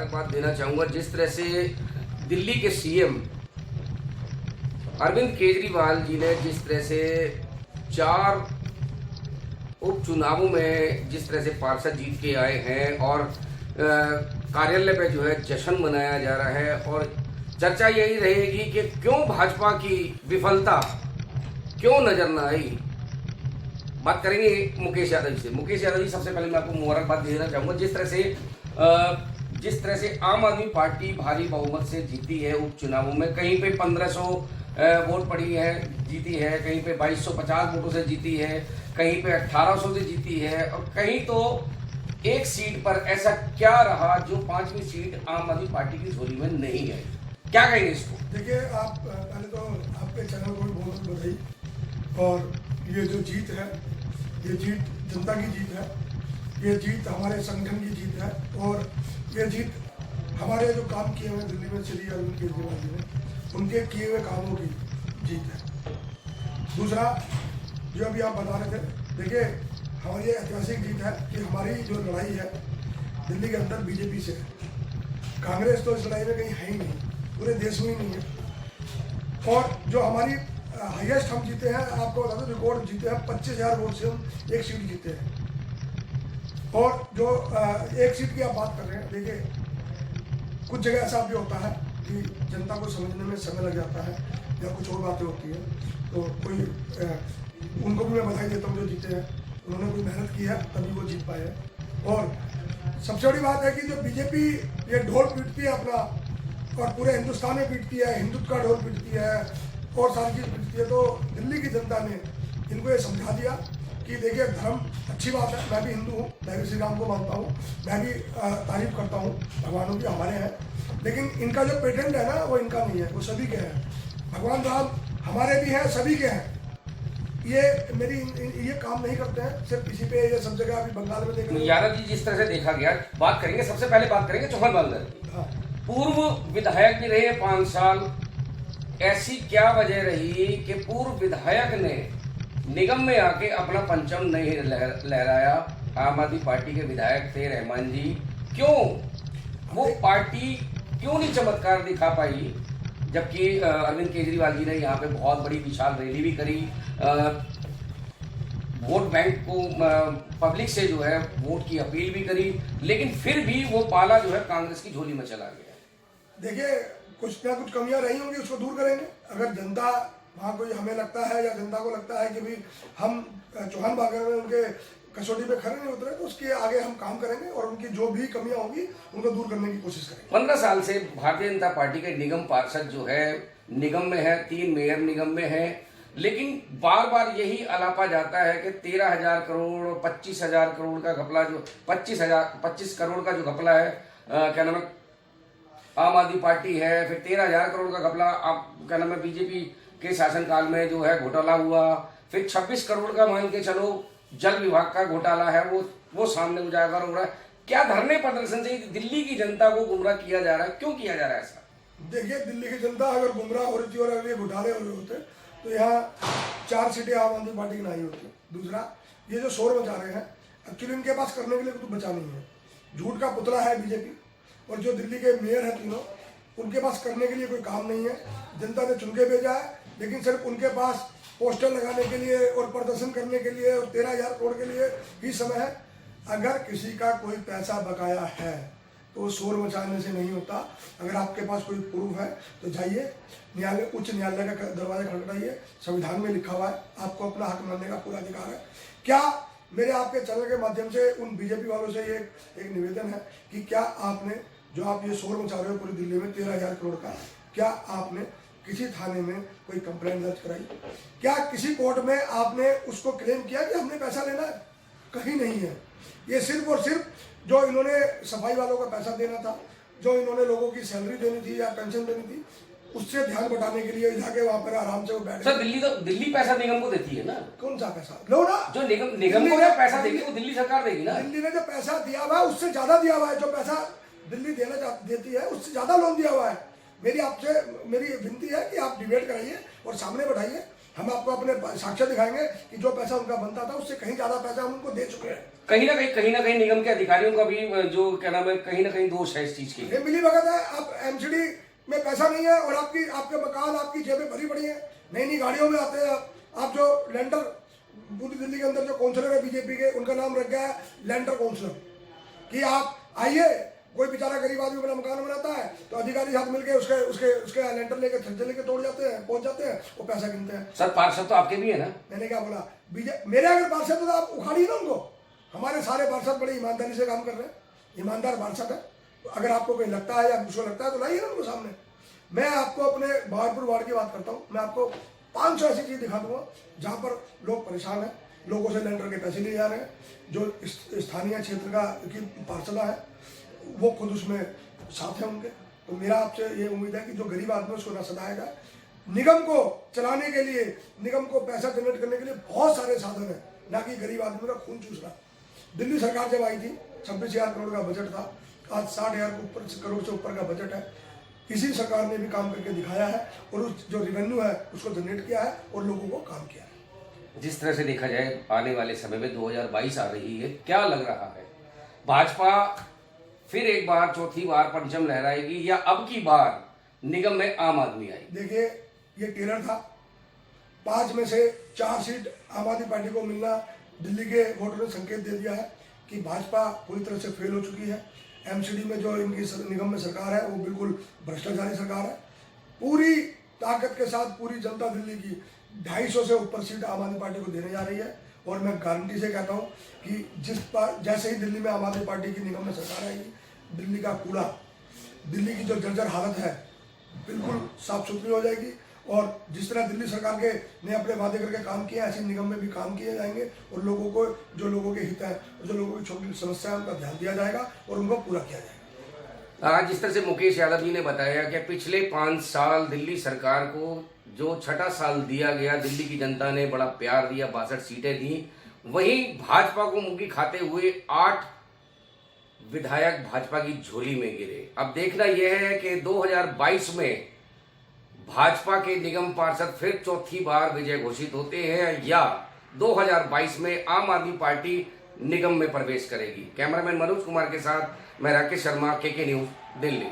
मुबारकबाद देना चाहूँगा। जिस तरह से दिल्ली के सीएम अरविंद केजरीवाल जी ने जिस तरह से 4 उपचुनावों में जिस तरह से पार्षद जीत के आए हैं और कार्यालय पे जो है जश्न मनाया जा रहा है, और चर्चा यही रहेगी कि क्यों भाजपा की विफलता क्यों नजर न आई। बात करेंगे मुकेश यादव जी से। मुकेश यादव जी, सबसे पहले मैं आपको मुबारकबाद देना चाहूँगा। जिस तरह से आम आदमी पार्टी भारी बहुमत से जीती है उपचुनावों में, कहीं पे 1500 वोट पड़ी है जीती है, कहीं पे 2250 वोटों से जीती है, कहीं पे 1800 से जीती है, और कहीं तो एक सीट पर ऐसा क्या रहा जो 5वीं सीट आम आदमी पार्टी की झोली में नहीं है। क्या कहेंगे इसको? देखिए, आप पहले तो आपके चैनल को भी बहुत बहुत बधाई। और ये जो जीत है, ये जीत जनता की जीत है, ये जीत हमारे संगठन की जीत है, और ये जीत हमारे जो काम किए हुए दिल्ली में श्री अरविंद केजरीवाल जी ने उनके किए हुए कामों की जीत है। दूसरा, जो अभी आप बता रहे थे, देखिए हमारी ये ऐतिहासिक जीत है कि हमारी जो लड़ाई है दिल्ली के अंदर बीजेपी से है। कांग्रेस तो इस लड़ाई में कहीं है ही नहीं, पूरे देश में ही नहीं है। और जो हमारी हाईएस्ट हम जीते हैं, आपको बता दें, रिकॉर्ड जीते हैं 25,000 वोट से हम एक सीट जीते हैं। और जो एक सीट की आप बात कर रहे हैं, देखिए कुछ जगह ऐसा भी होता है कि जनता को समझने में समय लग जाता है या कुछ और बातें होती हैं, तो कोई उनको भी मैं बधाई देता हूँ जो जीते हैं। उन्होंने कोई मेहनत की है तभी वो जीत पाए हैं। और सबसे बड़ी बात है कि जो बीजेपी ये ढोल पीटती है अपना, और पूरे हिंदुस्तान में पीटती है, हिंदुत्व का ढोल पीटती है और सारी चीज़ पीटती है, तो दिल्ली की जनता ने इनको ये समझा दिया कि देखिए धर्म अच्छी बात है, मैं भी हिंदू हूँ, मैं भी श्री राम को मानता हूँ, मैं भी तारीफ करता हूँ, भगवानों की हमारे हैं, लेकिन इनका जो पेटेंट है ना वो इनका नहीं है, वो सभी के हैं। भगवान राम हमारे भी हैं, सभी के हैं। ये काम नहीं करते हैं सिर्फ किसी पे, ये सब जगह अभी बंगाल में देख रहे हैं। यादव जी, जिस तरह से देखा गया, बात करेंगे, सबसे पहले बात करेंगे चौहान बांदर की। हाँ। पूर्व विधायक भी रहे 5 साल, ऐसी क्या वजह रही कि पूर्व विधायक ने निगम में आके अपना परचम नहीं लहराया? आम आदमी पार्टी के विधायक थे रहमान जी, क्यों वो पार्टी क्यों नहीं चमत्कार दिखा पाई? जबकि अरविंद केजरीवाल जी ने यहाँ पे बहुत बड़ी विशाल रैली भी करी, वोट बैंक को पब्लिक से जो है वोट की अपील भी करी, लेकिन फिर भी वो पाला जो है कांग्रेस की झोली में चला गया। देखिए, कुछ ना कुछ कमियां रही होंगी, उसको दूर करेंगे। अगर जनता वहाँ कोई हमें लगता है या जनता को लगता है कि भाई हम चौहान बागर में उनके कसौटी पे खड़े नहीं उतरे, तो उसके आगे हम काम करेंगे और उनकी जो भी कमियां होंगी उनको दूर करने की कोशिश करेंगे। 15 साल से भारतीय जनता पार्टी के निगम पार्षद जो है निगम में है, 3 मेयर निगम में है, लेकिन बार बार यही अलापा जाता है कि 13,000 करोड़ और 25,000 करोड़ का घपला, जो 25 करोड़ का जो घपला है, क्या नाम है, आम आदमी पार्टी है, फिर 13,000 करोड़ का घपला आप क्या नाम है बीजेपी के शासनकाल में जो है घोटाला हुआ, फिर 26 करोड़ का मान के चलो जल विभाग का घोटाला है, वो सामने उजागर हो रहा है। क्या धरने प्रदर्शन से दिल्ली की जनता को गुमराह किया जा रहा है? क्यों किया जा रहा है ऐसा? देखिए, दिल्ली की जनता अगर गुमराह हो रही थी और अगर ये घोटाले हो रहे होते तो यहाँ 4 सीटें आम आदमी पार्टी की नहीं होती। दूसरा, ये जो शोर मचा रहे हैं, एक्चुअली इनके पास करने के लिए कुछ बचा नहीं है। झूठ का पुतला है बीजेपी, और जो दिल्ली के मेयर हैं तीनों, उनके पास करने के लिए कोई काम नहीं है। जनता ने चुन के भेजा है, लेकिन सिर्फ उनके पास पोस्टर लगाने के लिए और प्रदर्शन करने के लिए और 13,000 करोड़ के लिए ही समय है। अगर किसी का कोई पैसा बकाया है तो शोर मचाने से नहीं होता। अगर आपके पास कोई प्रूफ है तो जाइए न्यायालय, उच्च न्यायालय का दरवाजा खटखटाइए। संविधान में लिखा हुआ है, आपको अपना हक मानने का पूरा अधिकार है। क्या मेरे आपके चैनल के माध्यम से उन बीजेपी वालों से ये एक निवेदन है कि क्या आपने, जो आप ये शोर मचा रहे हो पूरी दिल्ली में 13,000 करोड़ का, क्या आपने किसी थाने में कोई कंप्लेंट दर्ज कराई? क्या किसी कोर्ट में आपने उसको क्लेम किया कि हमने पैसा लेना है? कहीं नहीं है। ये सिर्फ और सिर्फ जो इन्होंने सफाई वालों का पैसा देना था, जो इन्होंने लोगों की सैलरी देनी थी या पेंशन देनी थी, उससे ध्यान बटाने के लिए जाके वहाँ पर आराम से वो बैठ। सर, दिल्ली पैसा निगम को देती है ना? कौन सा पैसा? लो ना, जो निगम को पैसा देगी वो दिल्ली सरकार देगी ना। दिल्ली ने जो पैसा दिया हुआ है उससे ज्यादा दिया हुआ है। जो पैसा दिल्ली देती है उससे ज्यादा लोन दिया हुआ है। मेरी आपसे मेरी विनती है कि आप डिबेट कराइए और सामने बैठाइए हम आपको अपने साक्ष्य दिखाएंगे कि जो पैसा उनका बनता था उससे कहीं ज्यादा पैसा हम उनको दे चुके हैं। कहीं ना कहीं निगम के अधिकारियों का भी जो क्या नाम है, कहीं ना कहीं दोष है इस चीज की। ये मिली भगत है। आप एमसीडी में पैसा नहीं है और आपके मकान, आपकी जेबें भरी पड़ी है, नई नई गाड़ियों में आते हैं आप जो लैंडर, पूरी दिल्ली के अंदर जो काउंसलर है बीजेपी के, उनका नाम रख गया है लैंडर काउंसलर, कि आप आइए, कोई बेचारा गरीब आदमी अपना मकान बनाता है तो अधिकारी साथ मिलके उसके लेंटर लेके, छज्जे लेके तोड़ जाते हैं, पहुंच जाते हैं, वो पैसा गिनते हैं। सर पार्षद तो आपके भी है ना? मैंने क्या बोला, मेरे अगर पार्षद तो आप उखाड़िए ना उनको। हमारे सारे पार्षद बड़े ईमानदारी से काम कर रहे हैं, ईमानदार पार्षद है। अगर आपको कोई लगता है या मुझको लगता है तो लाइए ना उनको सामने। मैं आपको अपने बहादुरपुर वार्ड की बात करता हूँ, मैं आपको 500 ऐसी चीज दिखा दूंगा जहाँ पर लोग परेशान हैं, लोगों से लेंटर के पैसे लिए जा रहे हैं। जो स्थानीय क्षेत्र का की पार्षदा है वो खुद उसमें साथ है उनके। तो मेरा आपसे ये उम्मीद है कि जो गरीब आदमी उसको ना सताया जाए। निगम को चलाने के लिए, निगम को पैसा जनरेट करने के लिए बहुत सारे साधन है, ना कि गरीब आदमी का खून चूसना। दिल्ली सरकार जब आई थी 26,000 करोड़ का बजट था, आज 60,000 करोड़ से ऊपर का बजट है। इसी सरकार ने भी काम करके दिखाया है और उस जो रेवेन्यू है उसको जनरेट किया है और लोगों को काम किया है। जिस तरह से देखा जाए आने वाले समय में 2022 आ रही है, क्या लग रहा है, भाजपा फिर एक बार, चौथी बार परचम लहराएगी या अब की बार निगम में आम आदमी आएगी? देखिए, ये टेलर था, 5 में से 4 सीट आम आदमी पार्टी को मिलना, दिल्ली के वोटरों ने संकेत दे दिया है कि भाजपा पूरी तरह से फेल हो चुकी है। एमसीडी में जो इनकी निगम में सरकार है वो बिल्कुल भ्रष्टाचारी सरकार है। पूरी ताकत के साथ पूरी जनता दिल्ली की 250 से ऊपर सीट आम आदमी पार्टी को देने जा रही है। और मैं गारंटी से कहता हूँ कि जैसे ही दिल्ली में आम आदमी पार्टी की निगम में सरकार आएगी, दिल्ली का कूड़ा, दिल्ली की जो जर्जर हालत है बिल्कुल साफ सुथरी हो जाएगी। और जिस तरह दिल्ली सरकार के ने अपने वादे करके काम किया, ऐसे निगम में भी काम किए जाएंगे और लोगों को, जो लोगों के हित है, जो लोगों की छोटी समस्या है, उनका ध्यान दिया जाएगा और उनको पूरा किया जाएगा। आज जिस तरह से मुकेश यादव जी ने बताया कि पिछले 5 साल दिल्ली सरकार को जो 6ठा साल दिया गया, दिल्ली की जनता ने बड़ा प्यार दिया, 62 सीटें दी, वहीं भाजपा को मुंह की खाते हुए 8 विधायक भाजपा की झोली में गिरे। अब देखना यह है कि 2022 में भाजपा के निगम पार्षद फिर चौथी बार विजय घोषित होते हैं या 2022 में आम आदमी पार्टी निगम में प्रवेश करेगी। कैमरामैन मनोज कुमार के साथ मैं राकेश शर्मा, केके न्यूज, दिल्ली।